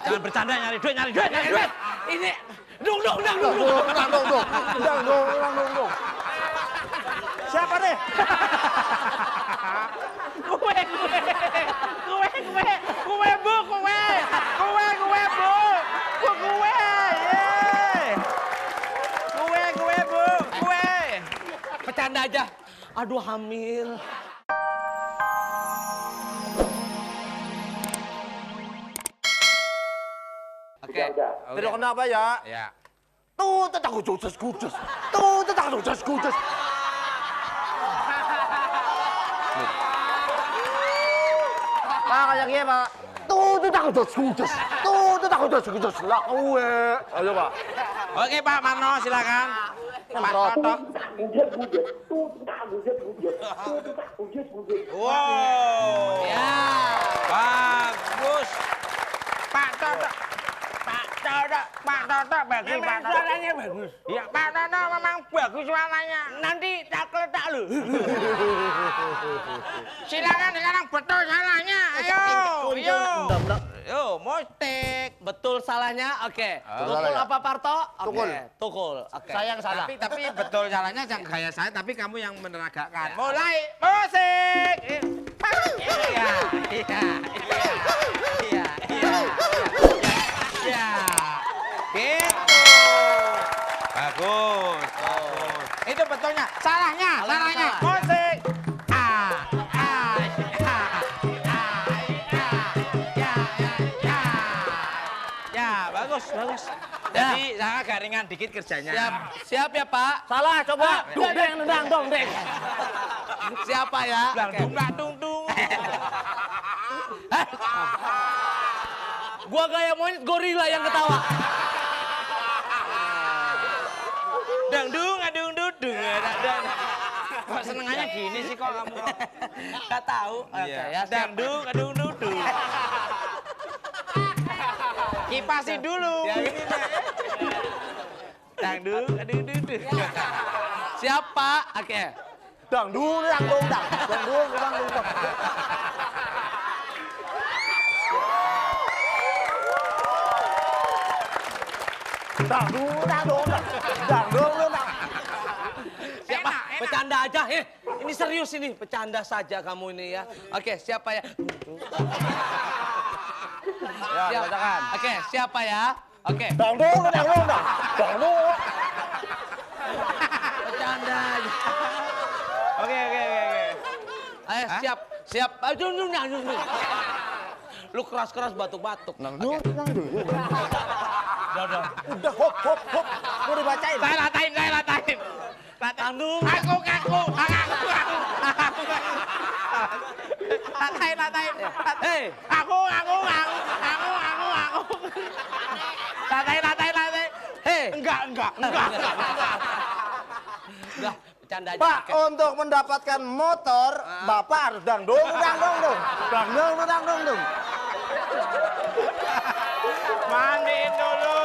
Jangan bercanda, nyari duit. Ini dung. Siapa deh? Gue, Bu. Bercanda aja. Aduh, hamil. Oke. Tidak kenapa ya? Ya. Tuh, tetap kucus. Pak, kayak gini, Pak. Tuh, tetap kucus. Lah, kowe. Ayo, Pak. Oke, Pak Marno, silakan. Pak Toto. Wow. Ya. Bagus. Pak Toto bagus. Suaranya bagus. Ya, Pak Toto memang bagus suaranya. Nanti tak letak lu. Silakan sekarang betul salahnya. Ayo, mustik. Betul salahnya, oke. Tukul Tukul ya? apa Parto? Tukul. Oke, Tukul. Oke. Saya yang salah. Tapi betul salahnya jangan gaya saya, tapi kamu yang meneragakan. Mulai musik. Iya. Gitu. Bagus. Itu betulnya. Salahnya. Musik. Ya, bagus. Jadi saya garingan dikit kerjanya. Siap ya, Pak? Salah, coba. Nendang dong, Dek. Siapa ya? Dung. Gua gaya monyet gorila yang ketawa. Dung. Kok senengannya gini sih kok kamu? Gak tahu. Oke ya, siap. Dung. Kipasi dulu. Ya, ini Dung. Siap, Pak? Oke. Dang. Siapa? Bercanda aja. Ini serius ini. Bercanda saja kamu ini ya. Oke, siapa ya? Ya, Siap. bacakan. Oke, siapa ya? Oke. Dang. Bercanda aja. Oke. Ayo, siap. Aduh. Lu keras batuk-batuk. Oke. Udah, hop. Mau dibacain. Saya latain. Tandung. Aku. Latain. Hei. Aku. Latain. Hei. Enggak. Udah, bercanda aja. Pak, Oke. untuk mendapatkan motor, Bapak harus dang dong. Mandiin dulu.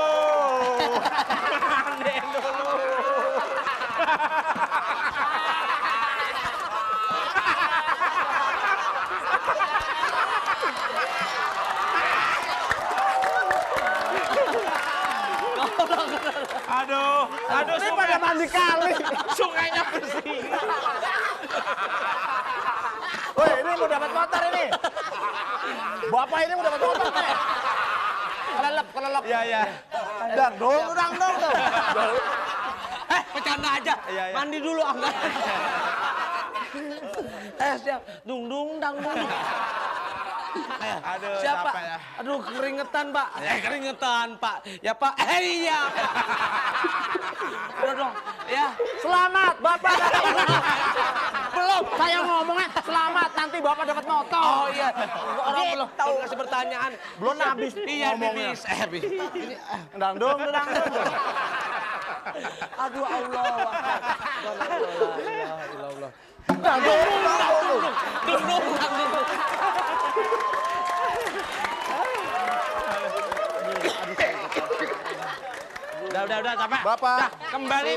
Aduh, Ini pada mandi kali. sungainya bersih. Woi, ini mau dapat motor ini. Bapak ini mau dapat motor nih. Kelelep. Iya. Dang dong. Bercanda aja. Iya. Mandi dulu enggak. Siap. Dung. Aduh, Siapa? capek ya. Aduh, keringetan, Pak. Keringetan, Pak. Ya, Pak. Iya. Udah dong. Ya. Selamat, Bapak. Belum, saya ngomongnya selamat. Nanti Bapak dapat motor. Oh iya. Orang belum kasih pertanyaan. Belum habis Iya, ngomongnya. habis. Ini Dang dong. aduh Allah. Allah. Dang dong. Udah, capek. Bapak. Dah, kembali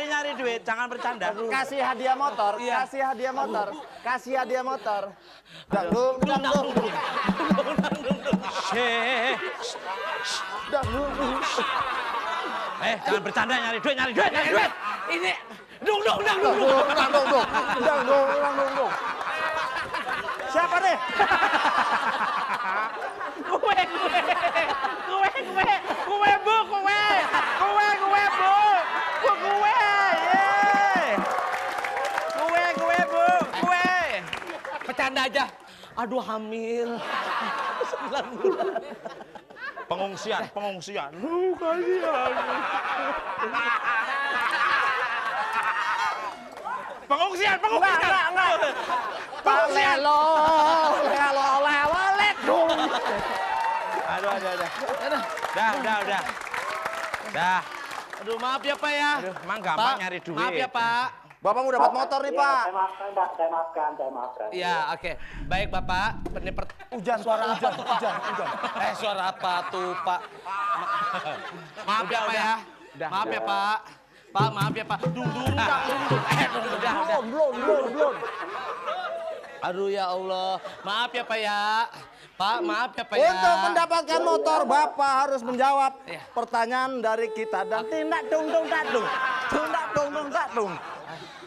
nyari duit, jangan bercanda. Kasih hadiah motor, Iya. kasih hadiah motor, kasih hadiah motor. Dangdung, dangdung, Hei, dangdung. jangan bercanda nyari duit. Ini dung. Dangdung. Siapa nih? Kue, Bu. Bercanda aja. Aduh hamil. 9 bulan. Pengungsian. Pengungsian. Enggak. Lelo, ledung. Aduh. Dah. Aduh maaf ya Pak ya. Aduh, emang gampang Pak, nyari duit. Maaf ya Pak. Bapak mau dapat motor nih, Pak. Saya maafkan. Ya oke. Baik Bapak. Hujan, suara hujan. Suara apa tuh Pak? Maaf ya Pak ya. Maaf ya Pak. Pak maaf ya Pak. Dung. Belum. Aduh ya Allah. Maaf ya Pak ya. Pak maaf ya Pak ya. Untuk mendapatkan motor, Bapak harus menjawab Iya. pertanyaan dari kita dan tindak dung.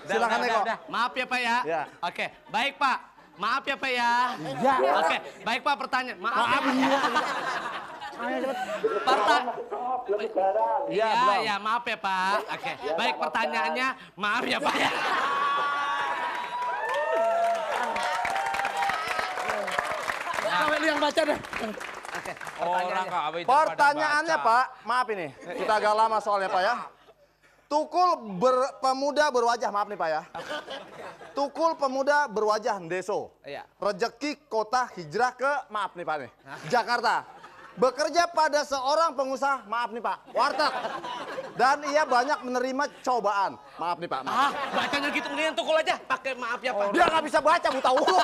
Silakan Eko. Maaf ya Pak ya. Ya. Oke, baik Pak. Maaf ya Pak ya. Ya. Oke, baik Pak pertanyaan. Maaf ya Pak. Iya, belum. Ya, maaf ya Pak. Oke, baik pertanyaannya. Maaf ya Pak ya. Kau yang baca deh. Oke, pertanyaannya. Pertanyaannya, Pak, maaf ini. Kita agak lama soalnya, Pak ya. Tukul pemuda berwajah, maaf nih Pak ya. Tukul pemuda berwajah Ndeso. Iya. Rezeki kota hijrah ke, maaf nih Pak nih, Jakarta. Bekerja pada seorang pengusaha, maaf nih Pak, warteg. Dan ia banyak menerima cobaan. Maaf nih Pak, maaf. Bacanya gitu mendingan tukul aja. Pakai maaf ya Pak. Dia nggak bisa baca, buta huruf.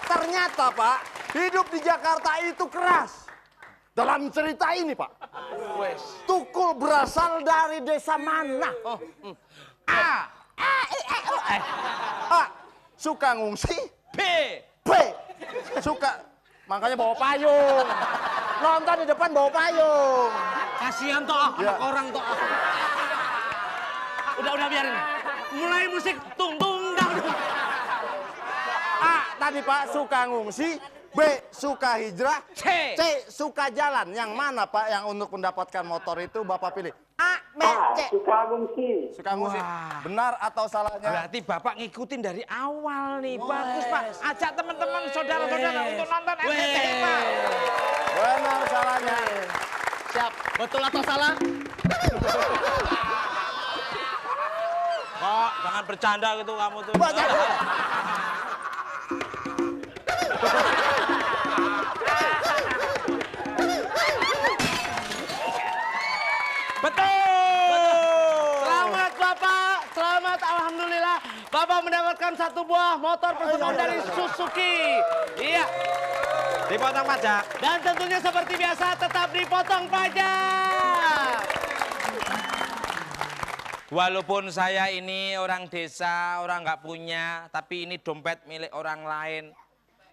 Ternyata Pak, hidup di Jakarta itu keras. Dalam cerita ini Pak, Tukul berasal dari desa mana? A. Suka ngungsi. B. Suka, makanya bawa payung. Nonton di depan bawa payung. Kasihan toh Ya. anak orang toh. Udah biarin. Mulai musik tung dang. A. Tadi Pak suka ngungsi. B. Suka hijrah. C. Suka jalan. Yang mana Pak yang untuk mendapatkan motor itu Bapak pilih? A, B, C. Suka ngungsi. Suka ngungsi. Benar atau salahnya? Berarti Bapak ngikutin dari awal nih. Bagus Pak. Ajak teman-teman, saudara-saudara untuk nonton SCTV Pak. Benar salahnya. Siap. Betul atau salah? Kok jangan bercanda gitu kamu tuh. Baca. Betul. Selamat Bapak. Selamat alhamdulillah. Bapak mendapatkan satu buah motor personal dari Suzuki. Iya. Dipotong pajak. Dan tentunya seperti biasa tetap dipotong pajak. Walaupun saya ini orang desa, orang nggak punya, tapi ini dompet milik orang lain.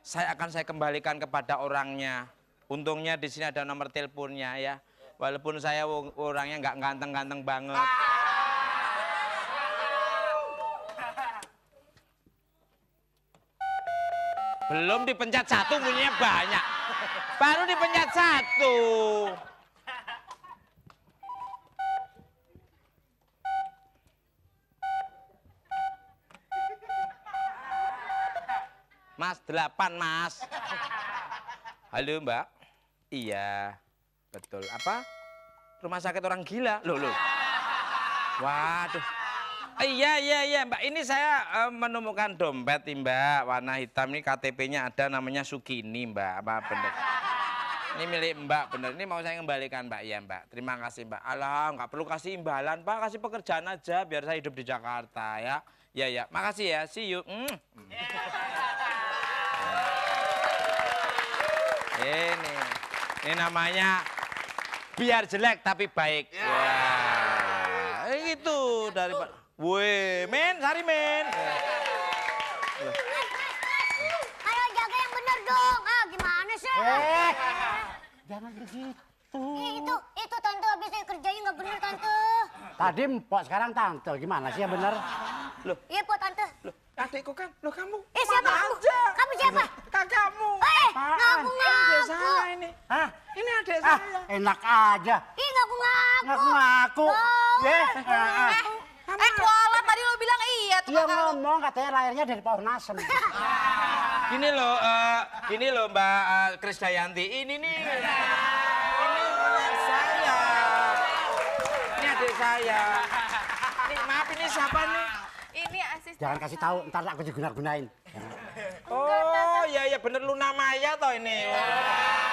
Saya kembalikan kepada orangnya. Untungnya di sini ada nomor teleponnya ya. Walaupun saya orangnya nggak ganteng-ganteng banget. Belum dipencet satu bunyinya banyak. Baru dipencet satu. Mas, 8 Mas. Halo Mbak. Iya, betul. Apa? Rumah sakit orang gila. Loh. Waduh. Iya Mbak. Ini saya menemukan dompet nih Mbak. Warna hitam ini KTP-nya ada namanya Sugini Mbak. Apa bener? Ini milik Mbak bener. Ini mau saya kembalikan Mbak. Ya Mbak. Terima kasih Mbak. Alah nggak perlu kasih imbalan Pak. Kasih pekerjaan aja biar saya hidup di Jakarta ya. Ya. Makasih ya. See you. Ini namanya biar jelek tapi baik. Wah, itu dari Pak. Wih, men, sari men. Ayo jaga yang bener dong. Ah, gimana sih? Jangan begitu. Itu tante habis saya kerjain nggak bener tante. Tadi mpok, sekarang tante. Gimana sih yang bener? Iya po tante. Loh, adikku kan. Loh kamu. Siapa kamu? Kamu siapa? Kakakmu. Ngaku-ngaku. Saya ini. Hah? Ini adik saya. Enak aja. Ih, ngaku-ngaku. Ngaku-ngaku. Kuala tadi lo bilang iya tuh Dia ngomong katanya lahirnya dari pohon asem. Gini loh Mbak Krisdayanti. Ini nih. Ini adik saya. Ini adik saya. Nih, maaf ini siapa nih? ini asisten. Jangan kasih tahu, ntar aku diguna-gunain. Oh, iya bener Luna Maya toh ini. Wah.